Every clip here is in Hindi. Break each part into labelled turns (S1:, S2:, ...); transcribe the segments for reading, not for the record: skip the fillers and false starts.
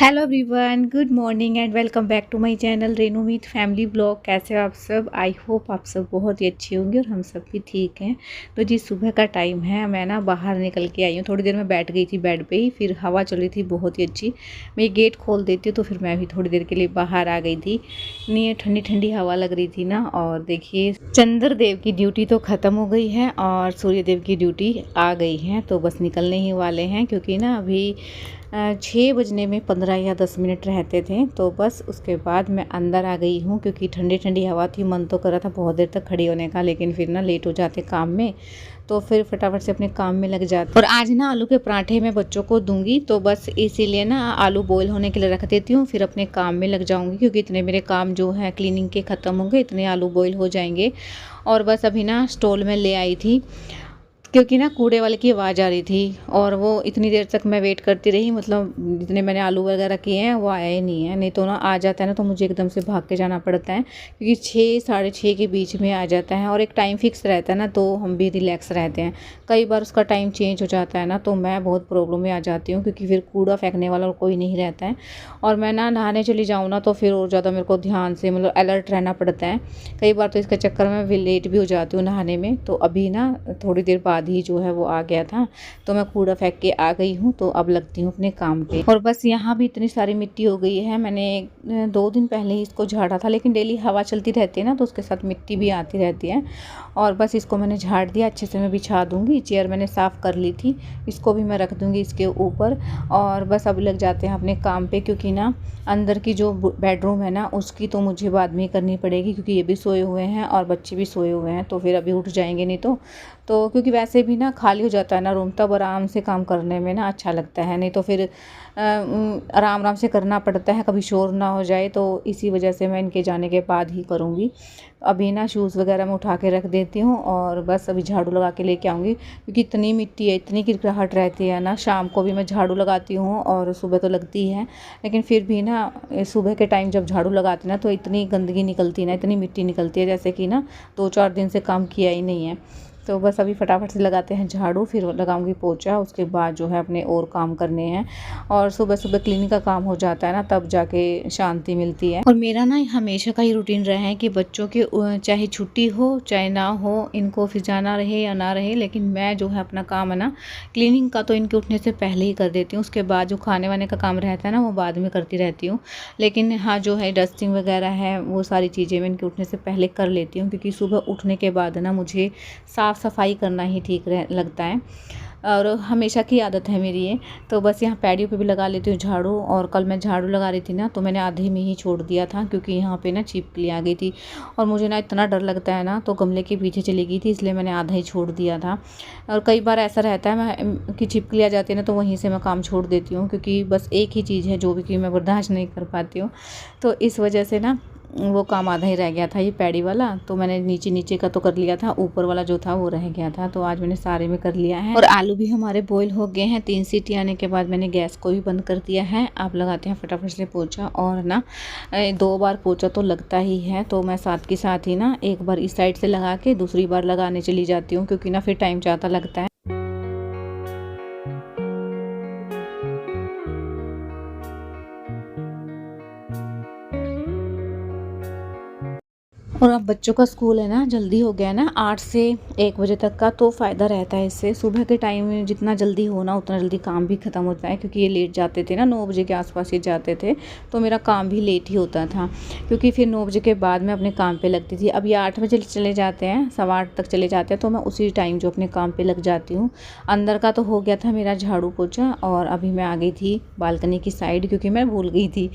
S1: Hello everyone, good morning and welcome back to my channel Renu Meet family blog. कैसे हो आप सब? आई होप आप सब बहुत ही अच्छे होंगे और हम सब भी ठीक हैं। तो जी सुबह का टाइम है, मैं ना बाहर निकल के आई हूँ। थोड़ी देर में बैठ गई थी बेड पे ही, फिर हवा चल रही थी बहुत ही अच्छी। मैं ये गेट खोल देती हूँ तो फिर मैं भी थोड़ी देर के लिए बाहर आ गई थी। इतनी ठंडी ठंडी हवा लग रही थी ना। और देखिए चंद्र देव की ड्यूटी तो ख़त्म हो गई है और सूर्य देव की ड्यूटी आ गई है, तो बस निकलने ही वाले हैं। क्योंकि ना अभी 6 बजने में 15 या 10 मिनट रहते थे, तो बस उसके बाद मैं अंदर आ गई हूँ। क्योंकि ठंडी ठंडी हवा थी, मन तो कर रहा था बहुत देर तक खड़ी होने का, लेकिन फिर ना लेट हो जाते काम में, तो फिर फटाफट से अपने काम में लग जाते। और आज ना आलू के पराठे मैं बच्चों को दूंगी, तो बस इसीलिए ना आलू बॉईल होने के लिए रख देती हूँ, फिर अपने काम में लग जाऊँगी। क्योंकि इतने मेरे काम जो है क्लीनिंग के ख़त्म होंगे, इतने आलू बॉईल हो जाएंगे। और बस अभी ना स्टॉल में ले आई थी, क्योंकि ना कूड़े वाले की आवाज़ आ रही थी और वो इतनी देर तक मैं वेट करती रही। मतलब जितने मैंने आलू वगैरह किए हैं वो आया ही नहीं है। नहीं तो ना आ जाता है ना, तो मुझे एकदम से भाग के जाना पड़ता है। क्योंकि 6 साढ़े 6 के बीच में आ जाता है और एक टाइम फिक्स रहता है ना, तो हम भी रिलैक्स रहते हैं। कई बार उसका टाइम चेंज हो जाता है ना, तो मैं बहुत प्रॉब्लम में आ जाती हूँ। क्योंकि फिर कूड़ा फेंकने वाला कोई नहीं रहता है। और मैं ना नहाने चली जाऊँ ना, तो फिर और ज़्यादा मेरे को ध्यान से मतलब अलर्ट रहना पड़ता है। कई बार तो इसके चक्कर में लेट भी हो जाती हूँ नहाने में। तो अभी ना थोड़ी देर बाद ही जो है वो आ गया था, तो मैं कूड़ा फेंक के आ गई हूँ। तो अब लगती हूँ अपने काम पे। और बस यहाँ भी इतनी सारी मिट्टी हो गई है। मैंने 2 दिन पहले ही इसको झाड़ा था, लेकिन डेली हवा चलती रहती है ना, तो उसके साथ मिट्टी भी आती रहती है। और बस इसको मैंने झाड़ दिया, अच्छे से मैं बिछा दूँगी। चेयर मैंने साफ़ कर ली थी, इसको भी मैं रख दूँगी इसके ऊपर। और बस अब लग जाते हैं अपने काम पे। क्योंकि ना अंदर की जो बेडरूम है ना, उसकी तो मुझे बाद में ही करनी पड़ेगी। क्योंकि ये भी सोए हुए हैं और बच्चे भी सोए हुए हैं, तो फिर अभी उठ जाएंगे नहीं तो क्योंकि वैसे भी ना खाली हो जाता है ना रूम, तब आराम से काम करने में ना अच्छा लगता है। नहीं तो फिर आराम आराम से करना पड़ता है, कभी शोर ना हो जाए। तो इसी वजह से मैं इनके जाने के बाद ही करूँगी। अभी ना शूज़ वगैरह मैं उठा के रख देती हूँ और बस अभी झाड़ू लगा के लेके आऊँगी। क्योंकि इतनी मिट्टी है, इतनी किरकिराहट रहती है ना। शाम को भी मैं झाड़ू लगाती हूँ और सुबह तो लगती है, लेकिन फिर भी ना सुबह के टाइम जब झाड़ू लगाती ना, तो इतनी गंदगी निकलती ना, इतनी मिट्टी निकलती है, जैसे कि ना 2-4 दिन से काम किया ही नहीं है। तो बस अभी फटाफट से लगाते हैं झाड़ू, फिर लगाऊंगी पोछा। उसके बाद जो है अपने और काम करने हैं। और सुबह सुबह क्लीनिंग का काम हो जाता है ना, तब जाके शांति मिलती है। और मेरा ना हमेशा का ही रूटीन रहा है कि बच्चों के चाहे छुट्टी हो चाहे ना हो, इनको ऑफिस जाना रहे या ना रहे, लेकिन मैं जो है अपना काम है ना क्लीनिंग का, तो इनके उठने से पहले ही कर देती हूँ। उसके बाद जो खाने वाने का काम रहता है ना, वो बाद में करती रहती हूँ। लेकिन हाँ, जो है डस्टिंग वगैरह है, वो सारी चीज़ें मैं इनके उठने से पहले कर लेती हूँ। क्योंकि सुबह उठने के बाद ना मुझे साफ़ सफाई करना ही ठीक लगता है और हमेशा की आदत है मेरी ये। तो बस यहाँ पैडियों पे भी लगा लेती हूँ झाड़ू। और कल मैं झाड़ू लगा रही थी ना, तो मैंने आधे में ही छोड़ दिया था, क्योंकि यहाँ पे ना छिपकली आ गई थी। और मुझे ना इतना डर लगता है ना, तो गमले के पीछे चली गई थी, इसलिए मैंने आधा ही छोड़ दिया था। और कई बार ऐसा रहता है मैं कि छिपकली आ जाती है ना, तो वहीं से मैं काम छोड़ देती हूँ। क्योंकि बस एक ही चीज़ है जो भी कि मैं बर्दाश्त नहीं कर पाती हूँ, तो इस वजह से ना वो काम आधा ही रह गया था, ये पैडी वाला। तो मैंने नीचे नीचे का तो कर लिया था, ऊपर वाला जो था वो रह गया था। तो आज मैंने सारे में कर लिया है। और आलू भी हमारे बॉईल हो गए हैं। 3 सीटी आने के बाद मैंने गैस को भी बंद कर दिया है। आप लगाते हैं फटाफट से पोछा। और ना 2 बार पोछा तो लगता ही है, तो मैं साथ के साथ ही ना एक बार इस साइड से लगा के दूसरी बार लगाने चली जाती हूँ। क्योंकि ना फिर टाइम ज़्यादा लगता है। और अब बच्चों का स्कूल है ना, जल्दी हो गया है ना, 8 से 1 बजे तक का, तो फ़ायदा रहता है इससे। सुबह के टाइम में जितना जल्दी हो ना, उतना जल्दी काम भी ख़त्म होता है। क्योंकि ये लेट जाते थे ना, 9 बजे के आसपास ये जाते थे, तो मेरा काम भी लेट ही होता था। क्योंकि फिर 9 बजे के बाद मैं अपने काम पे लगती थी। अब ये 8 बजे चले जाते हैं, 8:15 तक चले जाते हैं, तो मैं उसी टाइम जो अपने काम पर लग जाती हूँ। अंदर का तो हो गया था मेरा झाड़ू पोछा, और अभी मैं आ गई थी बालकनी की साइड, क्योंकि मैं भूल गई थी।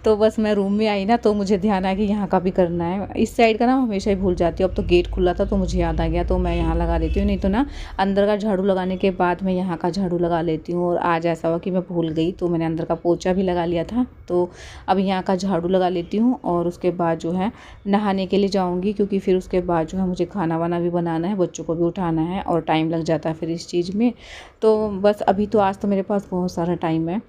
S1: तो बस मैं रूम में आई ना, तो मुझे ध्यान आया कि यहाँ का भी करना है। इस साइड का ना हमेशा ही भूल जाती हूँ। अब तो गेट खुला था, तो मुझे याद आ गया, तो मैं यहाँ लगा देती हूँ। नहीं तो ना अंदर का झाड़ू लगाने के बाद मैं यहाँ का झाड़ू लगा लेती हूँ। और आज ऐसा हुआ कि मैं भूल गई, तो मैंने अंदर का पोछा भी लगा लिया था। तो अब यहाँ का झाड़ू लगा लेती हूँ और उसके बाद जो है नहाने के लिए जाऊँगी। क्योंकि फिर उसके बाद जो है मुझे खाना वाना भी बनाना है, बच्चों को भी उठाना है, और टाइम लग जाता है फिर इस चीज़ में। तो बस अभी तो आज तो मेरे पास बहुत सारा टाइम है,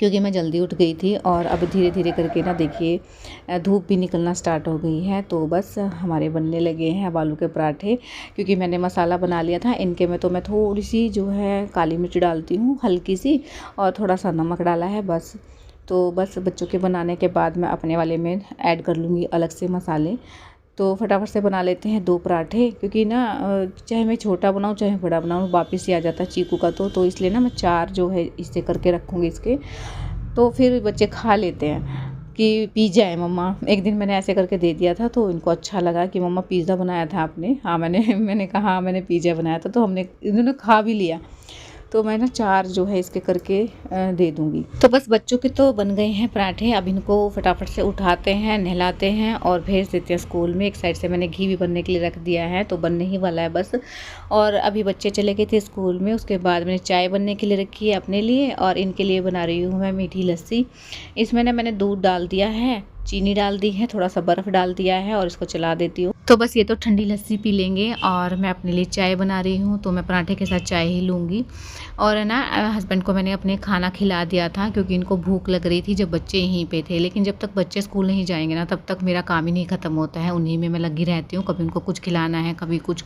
S1: क्योंकि मैं जल्दी उठ गई थी। और अब धीरे धीरे करके ना देखिए धूप भी निकलना स्टार्ट हो गई है। तो बस हमारे बनने लगे हैं अब आलू के पराठे। क्योंकि मैंने मसाला बना लिया था इनके में, तो मैं थोड़ी सी जो है काली मिर्च डालती हूँ, हल्की सी, और थोड़ा सा नमक डाला है बस। तो बस बच्चों के बनाने के बाद मैं अपने वाले में ऐड कर लूँगी अलग से मसाले। तो फटाफट से बना लेते हैं 2 पराठे, क्योंकि ना चाहे मैं छोटा बनाऊँ चाहे बड़ा बनाऊँ वापस ही आ जाता है चीकू का, तो इसलिए ना मैं 4 जो है इससे करके रखूँगी इसके, तो फिर बच्चे खा लेते हैं कि पिज़्ज़ा है मम्मा। एक दिन मैंने ऐसे करके दे दिया था तो इनको अच्छा लगा कि मम्मा पिज़्ज़ा बनाया था आपने। हाँ मैंने कहा हाँ मैंने पिज़्ज़ा बनाया था, तो इन्होंने खा भी लिया। तो मैं ना 4 जो है इसके करके दे दूँगी। तो बस बच्चों के तो बन गए हैं पराठे। अब इनको फटाफट से उठाते हैं, नहलाते हैं और भेज देते हैं स्कूल में। एक साइड से मैंने घी भी बनने के लिए रख दिया है, तो बनने ही वाला है बस। और अभी बच्चे चले गए थे स्कूल में, उसके बाद मैंने चाय बनने के लिए रखी है अपने लिए, और इनके लिए बना रही हूँ मैं मीठी लस्सी। इसमें ना मैंने दूध डाल दिया है, चीनी डाल दी है, थोड़ा सा बर्फ़ डाल दिया है और इसको चला देती हूँ। तो बस ये तो ठंडी लस्सी पी लेंगे, और मैं अपने लिए चाय बना रही हूँ, तो मैं पराठे के साथ चाय ही लूँगी। और है ना हस्बैंड को मैंने अपने खाना खिला दिया था, क्योंकि इनको भूख लग रही थी जब बच्चे यहीं पे थे। लेकिन जब तक बच्चे स्कूल नहीं जाएंगे ना तब तक मेरा काम ही नहीं ख़त्म होता है, उन्हीं में मैं लगी रहती हूँ। कभी उनको कुछ खिलाना है, कभी कुछ।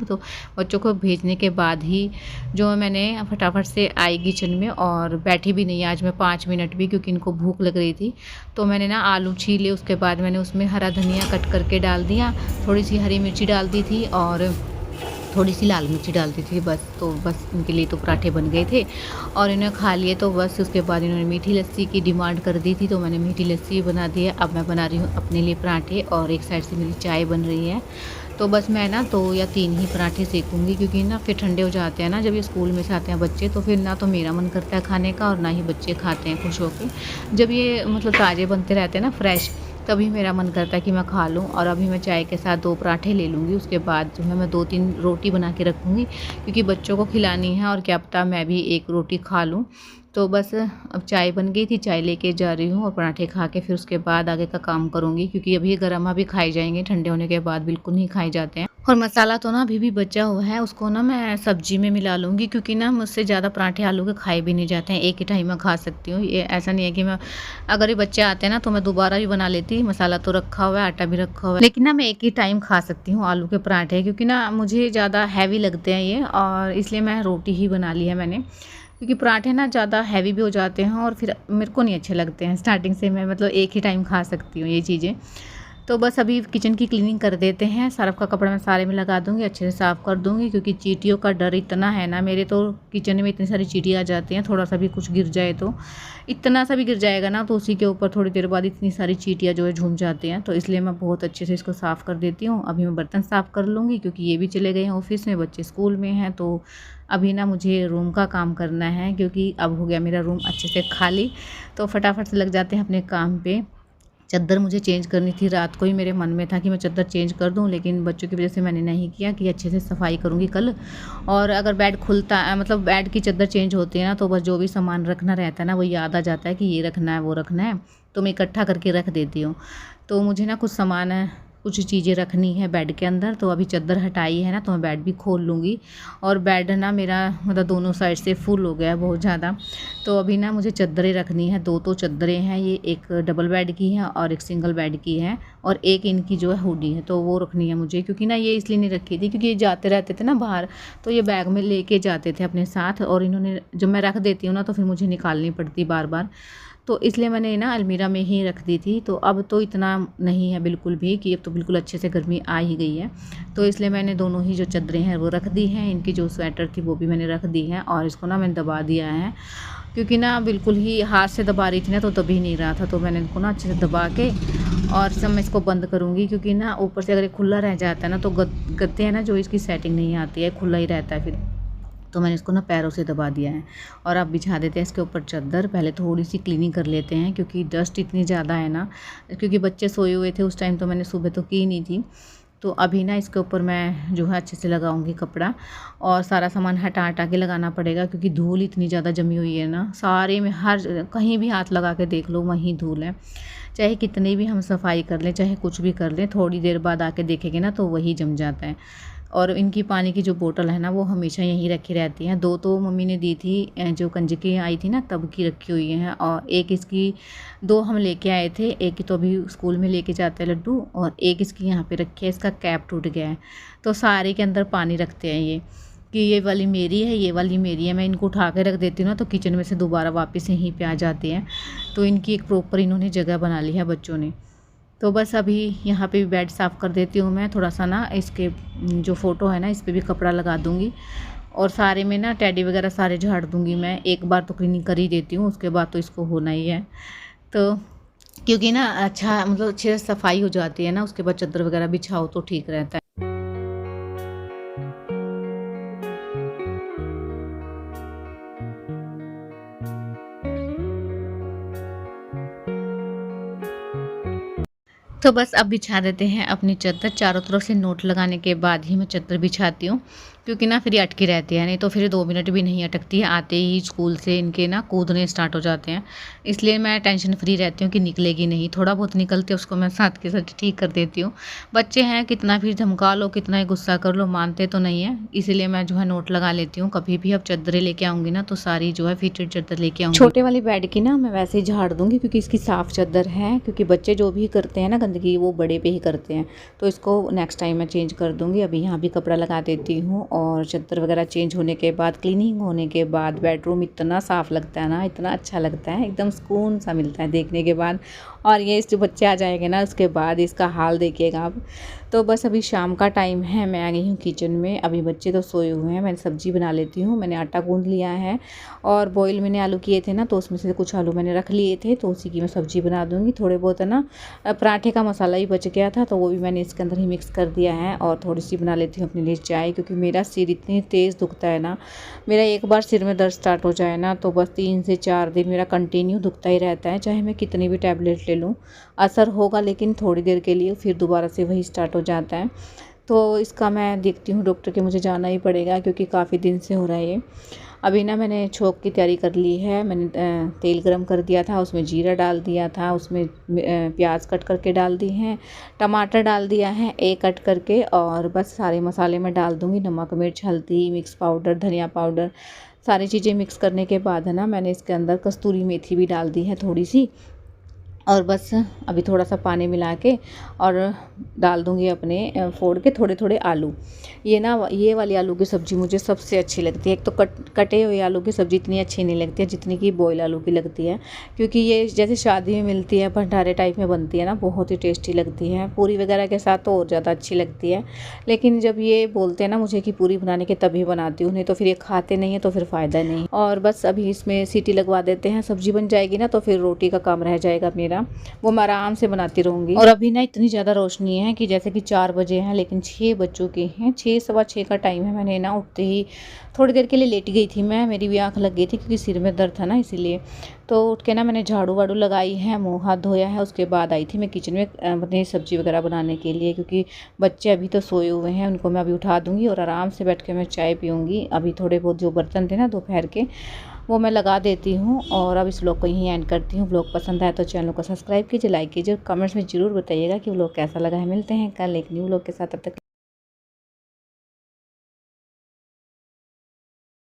S1: तो बच्चों को भेजने के बाद ही जो मैंने फटाफट से आई किचन में, और बैठी भी नहीं आज मैं 5 मिनट भी, क्योंकि इनको भूख लग रही थी। तो मैंने ना आलू छीले, उसके बाद मैंने उसमें हरा धनिया कट करके डाल दिया, थोड़ी सी हरी मिर्ची डाल दी थी और थोड़ी सी लाल मिर्ची डाल दी थी बस। तो बस इनके लिए तो पराठे बन गए थे और इन्हें खा लिए। तो बस उसके बाद इन्होंने मीठी लस्सी की डिमांड कर दी थी, तो मैंने मीठी लस्सी बना दी है। अब मैं बना रही हूँ अपने लिए पराठे, और एक साइड से मेरी चाय बन रही है। तो बस मैं ना 2 या 3 ही पराठे सेकूँगी, क्योंकि ना फिर ठंडे हो जाते हैं ना जब ये स्कूल में से आते हैं बच्चे, तो फिर ना तो मेरा मन करता है खाने का और ना ही बच्चे खाते हैं खुश होकर। जब ये मतलब ताज़े बनते रहते हैं ना फ्रेश, तभी मेरा मन करता है कि मैं खा लूँ। और अभी मैं चाय के साथ 2 पराठे ले लूँगी, उसके बाद जो है मैं 2-3 रोटी बना के रखूँगी, क्योंकि बच्चों को खिलानी है और क्या पता मैं भी 1 रोटी खा लूँ। तो बस अब चाय बन गई थी, चाय लेके जा रही हूँ और पराठे खा के फिर उसके बाद आगे का काम करूँगी, क्योंकि अभी गर्म अभी खाए जाएंगे, ठंडे होने के बाद बिल्कुल नहीं खाए जाते हैं। और मसाला तो ना अभी भी बचा हुआ है, उसको ना मैं सब्जी में मिला लूँगी, क्योंकि ना मुझसे ज़्यादा पराठे आलू के खाए भी नहीं जाते हैं। एक ही टाइम में खा सकती हूँ, ये ऐसा नहीं है कि मैं अगर ये बच्चे आते हैं ना तो मैं दोबारा भी बना लेती। मसाला तो रखा हुआ है, आटा भी रखा हुआ है, लेकिन ना मैं एक ही टाइम खा सकती हूँ आलू के पराठे, क्योंकि ना मुझे ज़्यादा हैवी लगते हैं ये, और इसलिए मैं रोटी ही बना ली है मैंने। क्योंकि पराठे ना ज़्यादा हैवी भी हो जाते हैं और फिर मेरे को नहीं अच्छे लगते हैं। स्टार्टिंग से मैं मतलब एक ही टाइम खा सकती हूँ ये चीज़ें। तो बस अभी किचन की क्लीनिंग कर देते हैं। सर्फ का कपड़ा मैं सारे में लगा दूंगी, अच्छे से साफ़ कर दूंगी, क्योंकि चींटियों का डर इतना है ना मेरे, तो किचन में इतनी सारी चींटियाँ आ जाती हैं, थोड़ा सा भी कुछ गिर जाए तो, इतना सा भी गिर जाएगा ना तो उसी के ऊपर थोड़ी देर बाद इतनी सारी चींटियाँ जो है झूम जाती हैं। तो इसलिए मैं बहुत अच्छे से इसको साफ़ कर देती हूँ। अभी मैं बर्तन साफ़ कर लूँगी, क्योंकि ये भी चले गए हैं ऑफिस में, बच्चे स्कूल में हैं। तो अभी ना मुझे रूम का काम करना है, क्योंकि अब हो गया मेरा रूम अच्छे से खाली। तो फटाफट से लग जाते हैं अपने काम पे। चद्दर मुझे चेंज करनी थी, रात को ही मेरे मन में था कि मैं चद्दर चेंज कर दूं, लेकिन बच्चों की वजह से मैंने नहीं किया, कि अच्छे से सफाई करूंगी कल। और अगर बेड खुलता है, मतलब बेड की चद्दर चेंज होती है ना, तो बस जो भी सामान रखना रहता है ना वो याद आ जाता है कि ये रखना है वो रखना है, तो मैं इकट्ठा करके रख देती हूँ। तो मुझे ना कुछ सामान कुछ चीज़ें रखनी है बेड के अंदर, तो अभी चद्दर हटाई है ना तो मैं बेड भी खोल लूँगी। और बेड ना मेरा मतलब दोनों साइड से फुल हो गया है बहुत ज़्यादा, तो अभी ना मुझे चद्दरें रखनी है। 2 तो चद्दरें हैं, ये एक डबल बेड की है और एक सिंगल बेड की है, और एक इनकी जो है हुडी है, तो वो रखनी है मुझे। क्योंकि ना ये इसलिए नहीं रखी थी, क्योंकि ये जाते रहते थे ना बाहर, तो ये बैग में लेके जाते थे अपने साथ, और इन्होंने जब मैं रख देती हूँ ना तो फिर मुझे निकालनी पड़ती बार बार, तो इसलिए मैंने ना अलमीरा में ही रख दी थी। तो अब तो इतना नहीं है बिल्कुल भी, कि अब तो बिल्कुल अच्छे से गर्मी आ ही गई है। तो इसलिए मैंने दोनों ही जो चादरें हैं वो रख दी हैं, इनकी जो स्वेटर थी वो भी मैंने रख दी है, और इसको ना मैंने दबा दिया है, क्योंकि ना बिल्कुल ही हाथ से दबा रही थी ना तो दबी नहीं रहा था। तो मैंने इनको ना अच्छे से दबा के और सब मैं इसको बंद करूँगी, क्योंकि ना ऊपर से अगर ये खुला रह जाता है ना तो गत्ते हैं ना जो इसकी सेटिंग नहीं आती है, खुला ही रहता है फिर। तो मैंने इसको ना पैरों से दबा दिया है, और अब बिछा देते हैं इसके ऊपर चादर। पहले थोड़ी सी क्लीनिंग कर लेते हैं, क्योंकि डस्ट इतनी ज़्यादा है ना, क्योंकि बच्चे सोए हुए थे उस टाइम, तो मैंने सुबह तो की नहीं थी। तो अभी ना इसके ऊपर मैं जो है अच्छे से लगाऊंगी कपड़ा, और सारा सामान हटा हटा के लगाना पड़ेगा, क्योंकि धूल इतनी ज़्यादा जमी हुई है ना, सारे में हर कहीं भी हाथ लगा के देख लो वहीं धूल है। चाहे कितनी भी हम सफाई कर लें, चाहे कुछ भी कर लें, थोड़ी देर बाद आके देखेंगे ना तो वही जम जाता है। और इनकी पानी की जो बोतल है ना वो हमेशा यहीं रखी रहती हैं। 2 तो मम्मी ने दी थी, जो कंजकी आई थी ना तब की रखी हुई हैं, और एक इसकी 2 हम लेके आए थे, एक की तो अभी स्कूल में लेके जाते हैं लड्डू, और एक इसकी यहाँ पे रखी है, इसका कैप टूट गया है। तो सारे के अंदर पानी रखते हैं ये, कि ये वाली मेरी है, ये वाली मेरी है। मैं इनको उठा के रख देती हूँ ना तो किचन में से दोबारा वापस यहीं पे आ जाते हैं। तो इनकी एक प्रॉपर इन्होंने जगह बना ली है बच्चों ने। तो बस अभी यहाँ पे भी बेड साफ़ कर देती हूँ मैं। थोड़ा सा ना इसके जो फ़ोटो है ना इस पर भी कपड़ा लगा दूँगी और सारे में ना टेडी वगैरह सारे झाड़ दूँगी मैं। एक बार तो क्लीनिंग कर ही देती हूँ, उसके बाद तो इसको होना ही है। तो क्योंकि ना अच्छा मतलब अच्छे से सफाई हो जाती है ना, उसके बाद चादर वगैरह बिछाओ तो ठीक रहता है। तो बस अब बिछा देते हैं अपनी चादर। चारों तरफ से नोट लगाने के बाद ही मैं चादर बिछाती हूँ, क्योंकि ना फिर ये अटकी रहती है, नहीं तो फिर 2 मिनट भी नहीं अटकती है। आते ही स्कूल से इनके ना कूदने स्टार्ट हो जाते हैं, इसलिए मैं टेंशन फ्री रहती हूँ कि निकलेगी नहीं। थोड़ा बहुत निकलते उसको मैं साथ के साथ ठीक कर देती हूँ। बच्चे हैं, कितना भी धमका लो, कितना ही गुस्सा कर लो, मानते तो नहीं है, इसीलिए मैं जो है नोट लगा लेती हूँ। कभी भी अब चादरें लेके आऊँगी ना तो सारी जो है फिटेड चादर लेके आऊँगी। छोटे वाली बेड की ना मैं वैसे ही झाड़ दूँगी, क्योंकि इसकी साफ़ चादर है, क्योंकि बच्चे जो भी करते हैं ना गंदगी वो बड़े पे ही करते हैं। तो इसको नेक्स्ट टाइम मैं चेंज कर दूँगी। अभी यहाँ भी कपड़ा लगा देती हूँ और चादर वगैरह चेंज होने के बाद, क्लीनिंग होने के बाद बेडरूम इतना साफ़ लगता है ना, इतना अच्छा लगता है, एकदम सुकून सा मिलता है देखने के बाद। और ये जो बच्चे आ जाएंगे ना उसके बाद इसका हाल देखिएगा आप। तो बस अभी शाम का टाइम है, मैं आ गई हूँ किचन में। अभी बच्चे तो सोए हुए हैं, मैं सब्ज़ी बना लेती हूँ। मैंने आटा गूँध लिया है और बॉईल मैंने आलू किए थे ना, तो उसमें से कुछ आलू मैंने रख लिए थे, तो उसी की मैं सब्ज़ी बना दूँगी। थोड़े बहुत है ना पराठे का मसाला ही बच गया था, तो वो भी मैंने इसके अंदर ही मिक्स कर दिया है। और थोड़ी सी बना लेती हूँ अपने लिए चाय, क्योंकि मेरा सिर इतनी तेज़ दुखता है ना। मेरा एक बार सिर में दर्द स्टार्ट हो जाए ना तो बस 3 से 4 दिन मेरा कंटिन्यू दुखता ही रहता है, चाहे मैं कितनी भी टैबलेट ले लूँ। असर होगा लेकिन थोड़ी देर के लिए, फिर दोबारा से वही स्टार्ट हो जाता है। तो इसका मैं देखती हूँ, डॉक्टर के मुझे जाना ही पड़ेगा, क्योंकि काफ़ी दिन से हो रहा है ये। अभी ना मैंने छोंक की तैयारी कर ली है। मैंने तेल गरम कर दिया था, उसमें जीरा डाल दिया था, उसमें प्याज कट करके डाल दी हैं, टमाटर डाल दिया है एक कट करके, और बस सारे मसाले मैं डाल दूँगी। नमक, मिर्च, हल्दी, मिक्स पाउडर, धनिया पाउडर, सारी चीज़ें मिक्स करने के बाद है ना मैंने इसके अंदर कस्तूरी मेथी भी डाल दी है थोड़ी सी। और बस अभी थोड़ा सा पानी मिला के और डाल दूँगी अपने फोड़ के थोड़े थोड़े आलू। ये वाली आलू की सब्ज़ी मुझे सबसे अच्छी लगती है। एक तो कटे हुए आलू की सब्ज़ी इतनी अच्छी नहीं लगती है जितनी कि बॉयल आलू की लगती है, क्योंकि ये जैसे शादी में मिलती है, भंडारे टाइप में बनती है ना, बहुत ही टेस्टी लगती है। पूरी वगैरह के साथ तो और ज़्यादा अच्छी लगती है। लेकिन जब ये बोलते हैं ना मुझे कि पूरी बनाने के तभी बनाती हूँ, नहीं तो फिर ये खाते नहीं है, तो फिर फ़ायदा नहीं। और बस अभी इसमें सीटी लगवा देते हैं, सब्ज़ी बन जाएगी ना तो फिर रोटी का काम रह जाएगा मेरा, वो मैं आराम से बनाती रहूँगी। और अभी ना इतनी ज़्यादा रोशनी है कि जैसे कि 4 बजे हैं, लेकिन 6 बज चुके हैं। 6 सवा 6 का टाइम है। मैंने ना उठते ही थोड़ी देर के लिए लेट गई थी मैं, मेरी भी आँख लग गई थी क्योंकि सिर में दर्द था ना, इसीलिए। तो उठ के ना मैंने झाड़ू वाड़ू लगाई है, मुँह हाथ धोया है, उसके बाद आई थी मैं किचन में अपनी सब्ज़ी वगैरह बनाने के लिए, क्योंकि बच्चे अभी तो सोए हुए हैं, उनको मैं अभी उठा दूँगी और आराम से बैठ के मैं चाय पीऊँगी। अभी थोड़े बहुत जो बर्तन थे ना दोपहर के, वो मैं लगा देती हूँ। और अब इस व्लॉग को यहीं एंड करती हूँ। व्लॉग पसंद आए तो चैनल को सब्सक्राइब कीजिए, लाइक कीजिए, कमेंट्स में ज़रूर बताइएगा कि व्लॉग कैसा लगा है। मिलते हैं कल एक न्यू व्लॉग के साथ, तब तक